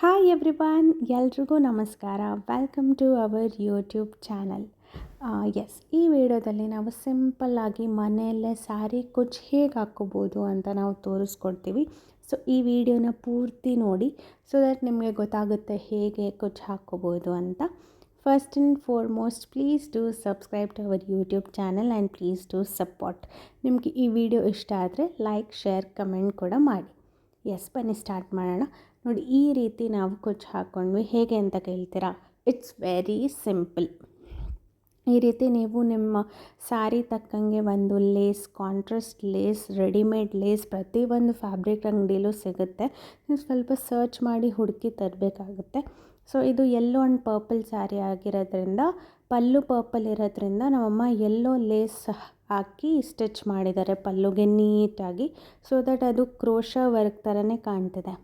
Hi everyone, ಎಲ್ರಿಗೂ ನಮಸ್ಕಾರ. Welcome to our YouTube channel. ಈ ವಿಡಿಯೋದಲ್ಲಿ ನಾವು ಸಿಂಪಲ್ಲಾಗಿ ಮನೆಯಲ್ಲೇ ಸ್ಯಾರಿ ಕುಚ್ಚು ಹೇಗೆ ಹಾಕ್ಕೋಬೋದು ಅಂತ ನಾವು ತೋರಿಸ್ಕೊಡ್ತೀವಿ. ಸೊ ಈ ವಿಡಿಯೋನ ಪೂರ್ತಿ ನೋಡಿ ಸೊ ದಟ್ ನಿಮಗೆ ಗೊತ್ತಾಗುತ್ತೆ ಹೇಗೆ ಕುಚ್ಚು ಹಾಕ್ಕೋಬೋದು ಅಂತ. First and foremost please do subscribe to our YouTube channel and please do support. ನಿಮಗೆ ಈ ವಿಡಿಯೋ ಇಷ್ಟ ಆದರೆ ಲೈಕ್, ಶೇರ್, ಕಮೆಂಟ್ ಕೂಡ ಮಾಡಿ. ಬನ್ನಿ ಸ್ಟಾರ್ಟ್ ಮಾಡೋಣ. ನೋಡಿ, ಈ ರೀತಿ ನಾವು ಕುಚ್ಚು ಹಾಕ್ಕೊಂಡ್ವಿ. ಹೇಗೆ ಅಂತ ಕೇಳ್ತೀರಾ? It's very simple. ಈ ರೀತಿ ನೀವು ನಿಮ್ಮ ಸ್ಯಾರಿ ತಕ್ಕಂಗೆ ಒಂದು lace, contrast lace, readymade lace ಪ್ರತಿಯೊಂದು ಫ್ಯಾಬ್ರಿಕ್ ಅಂಗಡಿಲೂ ಸಿಗುತ್ತೆ. ನೀವು ಸ್ವಲ್ಪ ಸರ್ಚ್ ಮಾಡಿ ಹುಡುಕಿ ತರಬೇಕಾಗುತ್ತೆ. ಸೊ ಇದು ಯೆಲ್ಲೋ ಆ್ಯಂಡ್ ಪರ್ಪಲ್ ಸ್ಯಾರಿ ಆಗಿರೋದ್ರಿಂದ, ಪಲ್ಲು ಪರ್ಪಲ್ ಇರೋದ್ರಿಂದ ನಮ್ಮಮ್ಮ ಯೆಲ್ಲೋ ಲೇಸ್ ಹಾಕಿ ಸ್ಟಿಚ್ ಮಾಡಿದ್ದಾರೆ ಪಲ್ಲುಗೆ ನೀಟಾಗಿ, ಸೊ ದಟ್ ಅದು ಕ್ರೋಶಾ ವರ್ಕ್ ಥರನೇ ಕಾಣ್ತಿದೆ.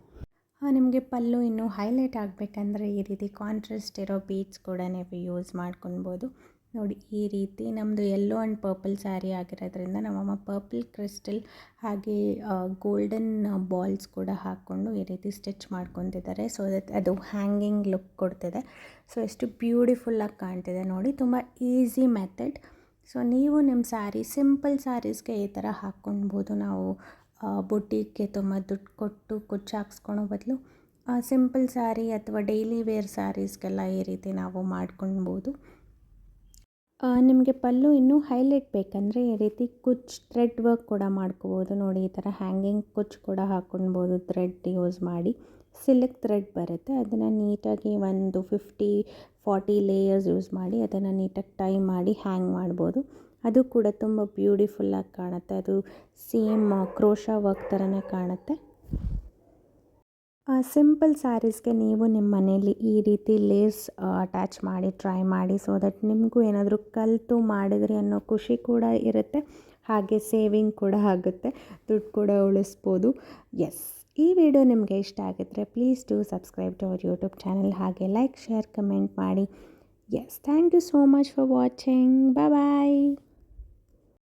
ನಿಮಗೆ ಪಲ್ಲು ಇನ್ನೂ ಹೈಲೈಟ್ ಆಗಬೇಕಂದ್ರೆ ಈ ರೀತಿ ಕಾಂಟ್ರಾಸ್ಟ್ ಇರೋ ಬೀಡ್ಸ್ ಕೂಡ ನೀವು ಯೂಸ್ ಮಾಡ್ಕೊಳ್ಬೋದು. ನೋಡಿ, ಈ ರೀತಿ ನಮ್ಮದು ಯೆಲ್ಲೋ ಆ್ಯಂಡ್ ಪರ್ಪಲ್ ಸ್ಯಾರಿ ಆಗಿರೋದ್ರಿಂದ ನಮ್ಮಮ್ಮ ಪರ್ಪಲ್ ಕ್ರಿಸ್ಟಲ್ ಹಾಗೆ ಗೋಲ್ಡನ್ ಬಾಲ್ಸ್ ಕೂಡ ಹಾಕ್ಕೊಂಡು ಈ ರೀತಿ ಸ್ಟಿಚ್ ಮಾಡ್ಕೊತಿದ್ದಾರೆ. ಸೊ ದಟ್ ಅದು ಹ್ಯಾಂಗಿಂಗ್ ಲುಕ್ ಕೊಡ್ತಿದೆ. ಸೊ ಎಷ್ಟು ಬ್ಯೂಟಿಫುಲ್ಲಾಗಿ ಕಾಣ್ತಿದೆ ನೋಡಿ. ತುಂಬ ಈಸಿ ಮೆಥಡ್. ಸೊ ನೀವು ನಿಮ್ಮ ಸ್ಯಾರಿ, ಸಿಂಪಲ್ ಸ್ಯಾರೀಸ್ಗೆ ಈ ಥರ ಹಾಕ್ಕೊಳ್ಬೋದು. ನಾವು ಬೊಟಿಕ್ಗೆ ತುಂಬ ದುಡ್ಡು ಕೊಟ್ಟು ಕುಚ್ಚು ಹಾಕ್ಸ್ಕೊಳೋ ಬದಲು ಸಿಂಪಲ್ ಸ್ಯಾರಿ ಅಥವಾ ಡೈಲಿ ವೇರ್ ಸ್ಯಾರೀಸ್ಗೆಲ್ಲ ಈ ರೀತಿ ನಾವು ಮಾಡ್ಕೊಳ್ಬೋದು. ನಿಮಗೆ ಪಲ್ಲು ಇನ್ನೂ ಹೈಲೈಟ್ ಬೇಕಂದರೆ ಈ ರೀತಿ ಕುಚ್ಚು ಥ್ರೆಡ್ ವರ್ಕ್ ಕೂಡ ಮಾಡ್ಕೋಬೋದು. ನೋಡಿ, ಈ ಥರ ಹ್ಯಾಂಗಿಂಗ್ ಕುಚ್ಚು ಕೂಡ ಹಾಕ್ಕೊಳ್ಬೋದು. ಥ್ರೆಡ್ ಯೂಸ್ ಮಾಡಿ, ಸಿಲ್ಕ್ ಥ್ರೆಡ್ ಬರುತ್ತೆ, ಅದನ್ನು ನೀಟಾಗಿ ಒಂದು 50-40 ಲೇಯರ್ಸ್ ಯೂಸ್ ಮಾಡಿ ಅದನ್ನು ನೀಟಾಗಿ ಟೈ ಮಾಡಿ ಹ್ಯಾಂಗ್ ಮಾಡ್ಬೋದು. ಅದು ಕೂಡ ತುಂಬ ಬ್ಯೂಟಿಫುಲ್ಲಾಗಿ ಕಾಣುತ್ತೆ. ಅದು ಸೇಮ್ ಕ್ರೋಶಾ ವರ್ಕ್ ಥರನೇ ಕಾಣುತ್ತೆ. ಸಿಂಪಲ್ ಸ್ಯಾರೀಸ್ಗೆ ನೀವು ನಿಮ್ಮ ಮನೇಲಿ ಈ ರೀತಿ ಲೇಸ್ ಅಟ್ಯಾಚ್ ಮಾಡಿ ಟ್ರೈ ಮಾಡಿ. ಸೊ ದಟ್ ನಿಮಗೂ ಏನಾದರೂ ಕಲಿತು ಮಾಡಿದ್ರಿ ಅನ್ನೋ ಖುಷಿ ಕೂಡ ಇರುತ್ತೆ, ಹಾಗೆ ಸೇವಿಂಗ್ ಕೂಡ ಆಗುತ್ತೆ, ದುಡ್ಡು ಕೂಡ ಉಳಿಸ್ಬೋದು. ಈ ವಿಡಿಯೋ ನಿಮಗೆ ಇಷ್ಟ ಆಗಿದ್ರೆ please do subscribe to our YouTube channel, ಹಾಗೆ ಲೈಕ್, ಶೇರ್, ಕಮೆಂಟ್ ಮಾಡಿ. Thank you so much for watching. Bye.